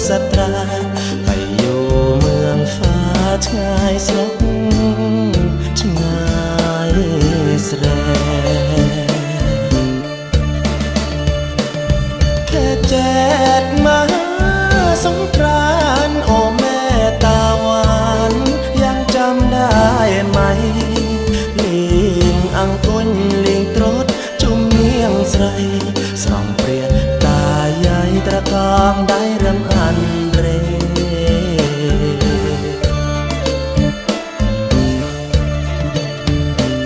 สตราไปอยู่เมืองฟ้าชายสกชายแสรแค่แจ็ดมาสงกรานต์โอ้แม่ตาหวานยังจำได้ไหมลิงอังกุนลิงตรดจุ่มเนียงใส่สองเปลี่ยนตาใหญ่ตระกองได้รำอันเร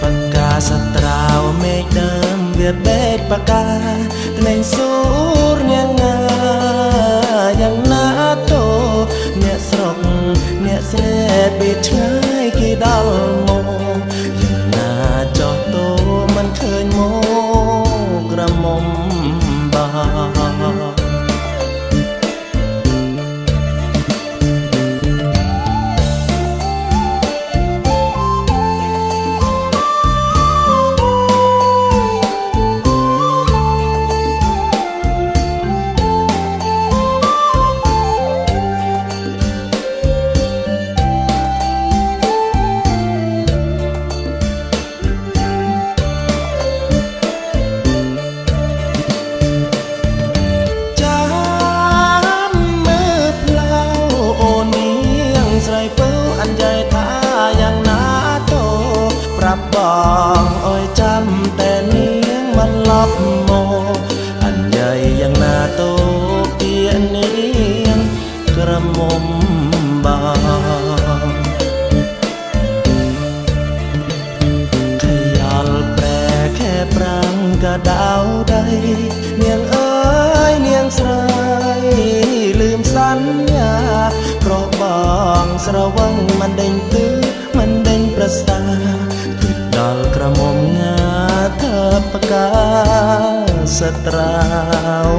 ปากกาสตราวเมฆเดิมเบียดเบ็ดปากกาในสูรยังงายังนาโตเนี่ยสรกเนี่ยเสดบิดชายกี่ดอลโมยังนาจอโตมันเคยโมกระมมบาบอกโอ้ยจำแต่เนียงมันลับโมอันใหญ่ยังนาโตเปียเนียงกระมมบางขยัลแปรแค่ปรังกระดาวใดเนียงเอ้ยเนียงสายลืมสัญญาเพราะบางสระวังมันเด้งตื้อมันเด้งประสาดอลกระหม่อมงาเธอปากกาสตราว